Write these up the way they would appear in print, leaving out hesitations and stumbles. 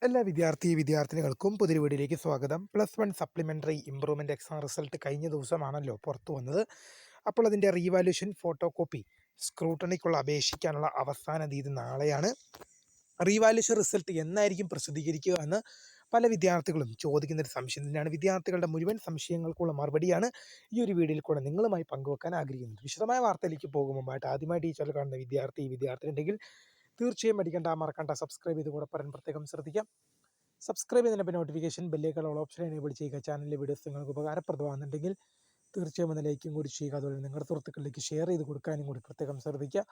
എല്ലാ വിദ്യാർത്ഥിനികൾക്കും പുതിയൊരു വീഡിയോയിലേക്ക് സ്വാഗതം. +1 സപ്ലിമെൻ്ററി ഇംപ്രൂവ്മെൻ്റ് എക്സാം റിസൾട്ട് കഴിഞ്ഞ ദിവസമാണല്ലോ പുറത്തു വന്നത്. അപ്പോൾ അതിൻ്റെ റീവാല്യൂഷൻ ഫോട്ടോ കോപ്പി സ്ക്രൂട്ടണിക്കുള്ള അപേക്ഷിക്കാനുള്ള അവസാന തീയതി നാളെയാണ്. റീവാല്യൂഷൻ റിസൾട്ട് എന്നായിരിക്കും പ്രസിദ്ധീകരിക്കുക എന്ന് പല വിദ്യാർത്ഥികളും ചോദിക്കുന്നൊരു സംശയം തന്നെയാണ്. വിദ്യാർത്ഥികളുടെ മുഴുവൻ സംശയങ്ങൾക്കുള്ള മറുപടിയാണ് ഈ ഒരു വീഡിയോയിൽ കൂടെ നിങ്ങളുമായി പങ്കുവെക്കാൻ ആഗ്രഹിക്കുന്നത്. വിശദമായ വാർത്തയിലേക്ക് പോകും മുമ്പായിട്ട് ആദ്യമായിട്ട് ഈ ചാനൽ കാണുന്ന വിദ്യാർത്ഥി ഉണ്ടെങ്കിൽ തീർച്ചയായും മറക്കണ്ട സബ്സ്ക്രൈബ് ചെയ്ത് കൂടെ പറയാൻ പ്രത്യേകം ശ്രദ്ധിക്കാം. സബ്സ്ക്രൈബ് ചെയ്തതിനൊപ്പം നോട്ടിഫിക്കേഷൻ ബെല്ലേക്കുള്ള ഓപ്ഷൻ എനേബിൾ ചെയ്യുക. ചാനലിലെ വീഡിയോസ് നിങ്ങൾക്ക് ഉപകാരപ്രദമാകുന്നുണ്ടെങ്കിൽ തീർച്ചയായും ഒന്ന് ലൈക്കും കൂടി ചെയ്യുക. അതുപോലെ നിങ്ങളുടെ സുഹൃത്തുക്കളിലേക്ക് ഷെയർ ചെയ്ത് കൊടുക്കാനും കൂടി പ്രത്യേകം ശ്രദ്ധിക്കുക.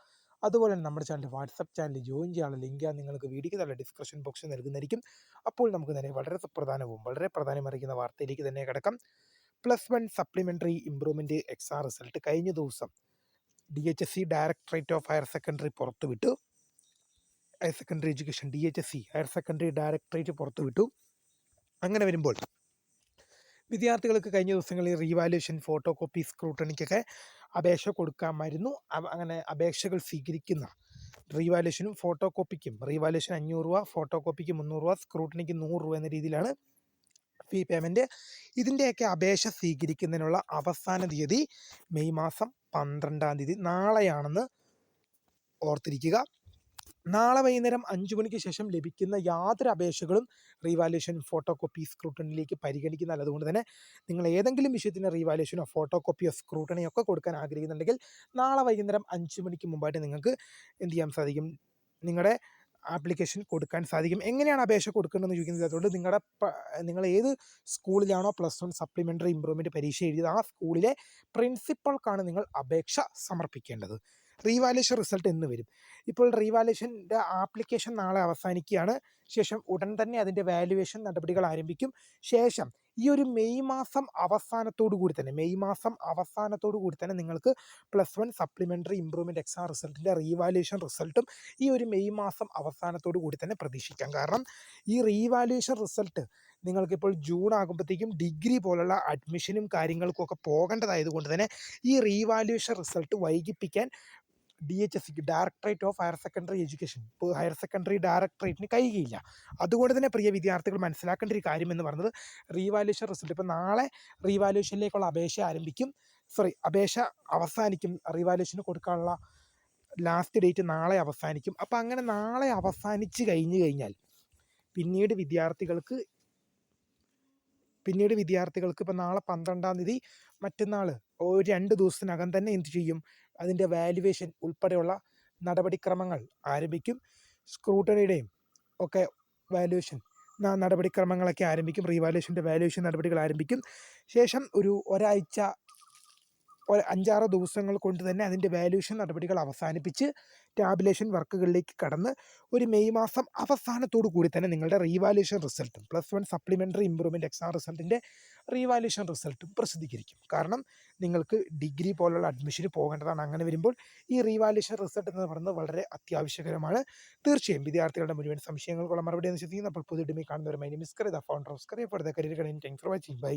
അതുപോലെ തന്നെ നമ്മുടെ ചാനൽ വാട്സപ്പ് ചാനൽ ജോയിൻ ചെയ്യാനുള്ള ലിങ്ക് നിങ്ങൾക്ക് വീഡിയോയ്ക്ക് തന്നെ ഡിസ്ക്രിപ്ഷൻ ബോക്സിൽ നൽകുന്നതായിരിക്കും. അപ്പോൾ നമുക്ക് തന്നെ വളരെ സുപ്രധാനവും വളരെ പ്രാധാന്യമറിയിക്കുന്ന വാർത്തയിലേക്ക് തന്നെ കിടക്കാം. +1 സപ്ലിമെൻ്ററി ഇംപ്രൂവ്മെൻ്റ് എക്സാം റിസൾട്ട് കഴിഞ്ഞ ദിവസം DHSC directorate of higher secondary പുറത്തുവിട്ടു. Higher secondary education DHSC higher secondary directorate പുറത്തുവിട്ടു. അങ്ങനെ വരുമ്പോൾ വിദ്യാർത്ഥികൾക്ക് കഴിഞ്ഞ ദിവസങ്ങളിൽ റീവാല്യൂഷൻ ഫോട്ടോ കോപ്പി സ്ക്രൂട്ടണിക്കൊക്കെ അപേക്ഷ കൊടുക്കാമായിരുന്നു. അങ്ങനെ അപേക്ഷകൾ സ്വീകരിക്കുന്ന റീവാല്യൂഷനും ഫോട്ടോ കോപ്പിക്കും റീവാല്യൂഷൻ 500 രൂപ, ഫോട്ടോ കോപ്പിക്ക് 300 രൂപ, സ്ക്രൂട്ടണിക്ക് 100 രൂപ എന്ന രീതിയിലാണ് ഫീ പേയ്മെൻറ്റ്. ഇതിൻ്റെയൊക്കെ അപേക്ഷ സ്വീകരിക്കുന്നതിനുള്ള അവസാന തീയതി മെയ് മാസം 12-ാം തീയതി നാളെയാണെന്ന് ഓർത്തിരിക്കുക. നാളെ വൈകുന്നേരം 5 മണിക്ക് ശേഷം ലഭിക്കുന്ന യാതൊരു അപേക്ഷകളും റീവാല്യൂഷൻ ഫോട്ടോ കോപ്പി സ്ക്രൂട്ടണിയിലേക്ക് പരിഗണിക്കുന്നതല്ല. അതുകൊണ്ട് തന്നെ നിങ്ങൾ ഏതെങ്കിലും വിഷയത്തിന് റീവാല്യൂഷനോ ഫോട്ടോ കോപ്പിയോ സ്ക്രൂട്ടണിയോ ഒക്കെ കൊടുക്കാൻ ആഗ്രഹിക്കുന്നുണ്ടെങ്കിൽ നാളെ വൈകുന്നേരം 5 മണിക്ക് മുമ്പായിട്ട് നിങ്ങൾക്ക് എന്ത് ചെയ്യാൻ സാധിക്കും? നിങ്ങളുടെ ആപ്ലിക്കേഷൻ കൊടുക്കാൻ സാധിക്കും. എങ്ങനെയാണ് അപേക്ഷ കൊടുക്കേണ്ടതെന്ന് ചോദിക്കുന്നത്? അതുകൊണ്ട് നിങ്ങൾ ഏത് സ്കൂളിലാണോ +1 സപ്ലിമെൻ്ററി ഇംപ്രൂവ്മെൻറ്റ് പരീക്ഷ എഴുതിയത് ആ സ്കൂളിലെ പ്രിൻസിപ്പൾക്കാണ് നിങ്ങൾ അപേക്ഷ സമർപ്പിക്കേണ്ടത്. റീവാല്യൂഷൻ റിസൾട്ട് എന്ന് വരും. ഇപ്പോൾ റീവാല്യൂഷൻ്റെ ആപ്ലിക്കേഷൻ നാളെ അവസാനിക്കുകയാണ്. ശേഷം ഉടൻ തന്നെ അതിൻ്റെ വാല്യുവേഷൻ നടപടികൾ ആരംഭിക്കും. ശേഷം ഈ ഒരു മെയ് മാസം അവസാനത്തോടു കൂടി തന്നെ നിങ്ങൾക്ക് +1 സപ്ലിമെൻ്ററി ഇംപ്രൂവ്മെൻറ്റ് എക്സാം റിസൾട്ടിൻ്റെ റീവാല്യൂഷൻ റിസൾട്ടും ഈ ഒരു മെയ് മാസം അവസാനത്തോടു കൂടി തന്നെ പ്രതീക്ഷിക്കാം. കാരണം ഈ റീവാല്യൂഷൻ റിസൾട്ട് നിങ്ങൾക്കിപ്പോൾ ജൂൺ ആകുമ്പോഴത്തേക്കും ഡിഗ്രി പോലുള്ള അഡ്മിഷനും കാര്യങ്ങൾക്കും ഒക്കെ പോകേണ്ടതായതുകൊണ്ട് തന്നെ ഈ റീവാല്യൂഷൻ റിസൾട്ട് വൈകിപ്പിക്കാൻ DHSCക്ക് directorate of higher secondary education higher secondary ഡയറക്ടറേറ്റിന് കഴിയുകയില്ല. അതുകൊണ്ട് തന്നെ പ്രിയ വിദ്യാർത്ഥികൾ മനസ്സിലാക്കേണ്ട ഒരു കാര്യം എന്ന് പറയുന്നത് റീവാല്യൂഷൻ റിസൾട്ട് ഇപ്പോൾ നാളെ റീവാല്യൂഷനിലേക്കുള്ള അപേക്ഷ അവസാനിക്കും. റീവാല്യൂഷന് കൊടുക്കാനുള്ള ലാസ്റ്റ് ഡേറ്റ് നാളെ അവസാനിക്കും. അപ്പോൾ അങ്ങനെ നാളെ അവസാനിച്ച് കഴിഞ്ഞാൽ പിന്നീട് വിദ്യാർത്ഥികൾക്ക് ഇപ്പോൾ നാളെ 12-ാം തീയതി മറ്റന്നാൾ ഒരു 2 ദിവസത്തിനകം തന്നെ എന്ത് ചെയ്യും? അതിൻ്റെ വാല്യുവേഷൻ ഉൾപ്പെടെയുള്ള നടപടിക്രമങ്ങൾ ആരംഭിക്കും. സ്ക്രൂട്ടണിയുടെയും ഒക്കെ വാല്യുവേഷൻ നടപടിക്രമങ്ങളൊക്കെ ആരംഭിക്കും. റീവാല്യുവേഷൻ്റെ വാല്യുവേഷൻ നടപടികൾ ആരംഭിക്കും. ശേഷം ഒരു 5-6 ദിവസങ്ങൾ കൊണ്ട് തന്നെ അതിൻ്റെ വാല്യുവേഷൻ നടപടികൾ അവസാനിപ്പിച്ച് ടാബുലേഷൻ വർക്കുകളിലേക്ക് കടന്ന് ഒരു മെയ് മാസം അവസാനത്തോടു കൂടി തന്നെ നിങ്ങളുടെ റീവാല്യുവേഷൻ റിസൾട്ടും +1 സപ്ലിമെൻ്ററി ഇംപ്രൂവ്മെൻറ്റ് എക്സാം റിസൾട്ടിൻ്റെ റീവാല്യുവേഷൻ റിസൾട്ടും പ്രസിദ്ധീകരിക്കും. കാരണം നിങ്ങൾക്ക് ഡിഗ്രി പോലുള്ള അഡ്മിഷന് പോകേണ്ടതാണ്. അങ്ങനെ വരുമ്പോൾ ഈ റീവാല്യുവേഷൻ റിസൾട്ട് എന്ന് പറയുന്നത് വളരെ അത്യാവശ്യകരമാണ്. തീർച്ചയായും വിദ്യാർത്ഥികളുടെ മുഴുവൻ സംശയങ്ങൾക്കുള്ള മറുപടി എന്ന് ശ്രദ്ധിക്കുന്നു. അപ്പോൾ പുതിയ കാണുന്നവരുമായി founder of career for the career. Thanks for watching. By.